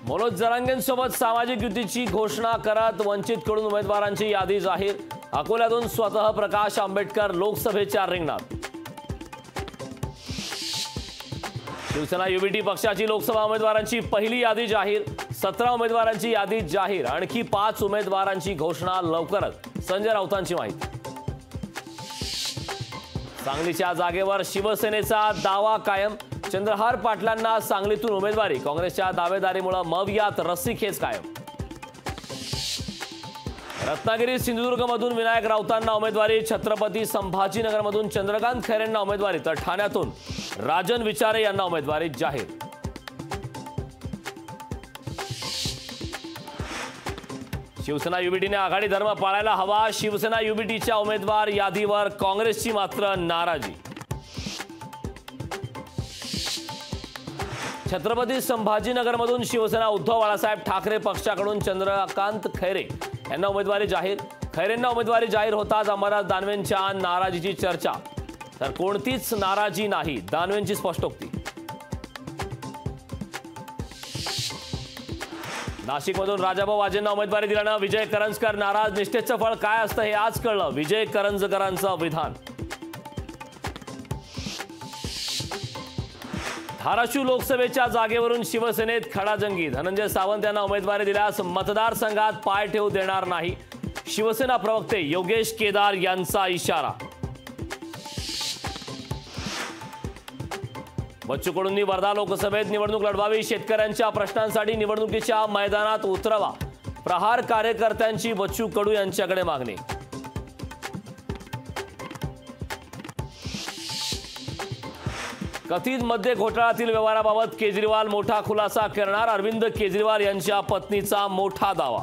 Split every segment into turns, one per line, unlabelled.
मनोज जरांगेंसोबत सामाजिक युतीची घोषणा करत वंचितकडून उमेदवारांची यादी जाहीर। अकोल्यातून स्वतः प्रकाश आंबेडकर लोकसभेच्या रिंगणात। शिवसेना युबीटी पक्षाची लोकसभा उमेदवारांची पहिली यादी जाहीर। 17 उमेदवारांची यादी जाहीर। आणखी 5 उमेदवारांची घोषणा लवकरच। संजय राऊतांची माहिती। सांगलीच्या जागेवर शिवसेनेचा दावा कायम। चंद्रहार पाटलांना सांगलीतून उमेदवारी। काँग्रेसच्या दावेदारीमुळे मवियात रस्सीखेच कायम। रत्नागिरी सिंधुदुर्गमधून विनायक राऊतांना उमेदवारी। छत्रपती संभाजीनगरमधून चंद्रकांत खैरेंना उमेदवारी तर ठाण्यातून राजन विचारे यांना उमेदवारी जाहीर। शिवसेना युबीटीने आघाडी धर्म पाळायला हवा। शिवसेना युबीटीच्या उमेदवार यादीवर काँग्रेसची मात्र नाराजी। छत्रपती संभाजीनगरमधून शिवसेना उद्धव बाळासाहेब ठाकरे पक्षाकडून चंद्रकांत खैरे यांना उमेदवारी जाहीर। खैरेंना उमेदवारी जाहीर होताच अमरनाथ दानवेंच्या नाराजीची चर्चा। तर कोणतीच नाराजी नाही, दानवेंची स्पष्टोक्ती। नाशिकमधून राजाभाऊ वाजेंना उमेदवारी दिल्यानं विजय करंजकर नाराज। निष्ठेचं फळ काय असतं हे आज कळलं, विजय करंजकरांचं विधान। धाराशिव लोकसभेच्या जागेवरून शिवसेनेत खडाजंगी। धनंजय सावंत यांना उमेदवारी दिल्यास मतदारसंघात पाय ठेवू देणार नाही। शिवसेना प्रवक्ते योगेश केदार यांचा इशारा। बच्चू कडूंनी वर्धा लोकसभेत निवडणूक लढवावी। शेतकऱ्यांच्या प्रश्नांसाठी निवडणुकीच्या मैदानात उतरवा। प्रहार कार्यकर्त्यांची बच्चू कडू यांच्याकडे मागणी। कथित मद्य घोटाळ्यातील व्यवहाराबाबत केजरीवाल मोठा खुलासा करणार। अरविंद केजरीवाल यांच्या पत्नीचा मोठा दावा।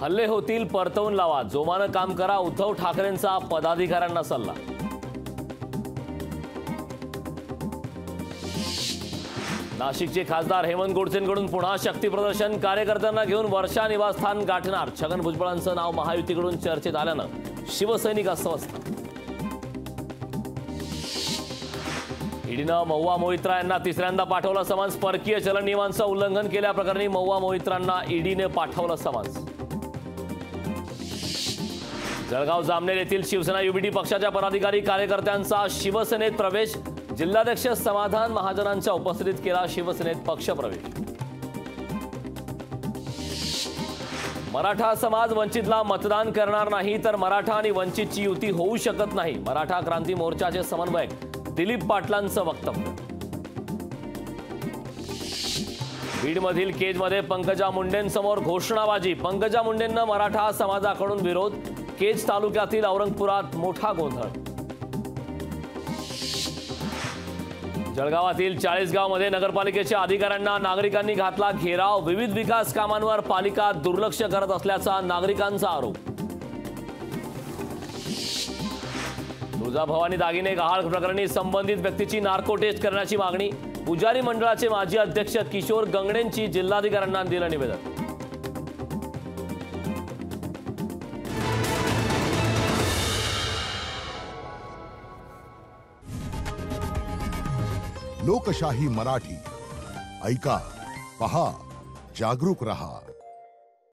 हल्ले होतील परतवून लावा, जोमानं काम करा, उद्धव ठाकरेंचा पदाधिकाऱ्यांना सल्ला। नाशिकचे खासदार हेमंत गोडसेंकडून पुन्हा शक्ती प्रदर्शन। कार्यकर्त्यांना घेऊन वर्षा निवासस्थान गाठणार। छगन भुजबळांचं नाव महायुतीकडून चर्चेत आल्यानं शिवसैनिक अस्वस्थ। ईडीनं महुआ मोहित्रा यांना तिसऱ्यांदा पाठवलं समन्स। परकीय चलन नियमांचं उल्लंघन केल्याप्रकरणी महुआ मोहित्रांना ईडीने पाठवलं समन्स। जळगाव जामनेर येथील शिवसेना युबीटी पक्षाच्या पदाधिकारी कार्यकर्त्यांचा शिवसेनेत प्रवेश। जिल्हाध्यक्ष समाधान महाजनांच्या उपस्थितीत केला शिवसेनेत पक्षप्रवेश। मराठा समाज वंचितला मतदान करणार नाही तर मराठा आणि वंचितची युती होऊ शकत नाही। मराठा क्रांती मोर्चाचे समन्वयक दिलीप पाटलांचं वक्तव्य। बीडमधील केजमध्ये पंकजा मुंडेंसमोर घोषणाबाजी। पंकजा मुंडेंना मराठा समाजाकडून विरोध। केज तालुक्यातील औरंगपुरात मोठा गोंधळ। जळगावातील 40 गावांमध्ये नगरपालिकेच्या अधिकाऱ्यांना नागरिकांनी घातला घेराव। विविध विकास कामांवर पालिका दुर्लक्ष करत असल्याचा नागरिकांचा आरोप। तुळजाभवानी दागिने गहाळ प्रकरणी संबंधित व्यक्तीची नार्को टेस्ट करण्याची मागणी। पुजारी मंडळाचे माजी अध्यक्ष किशोर गंगडेंची जिल्हाधिकाऱ्यांना दिलं निवेदन।
लोकशाही मराठी ऐका, पहा, जागरूक रहा।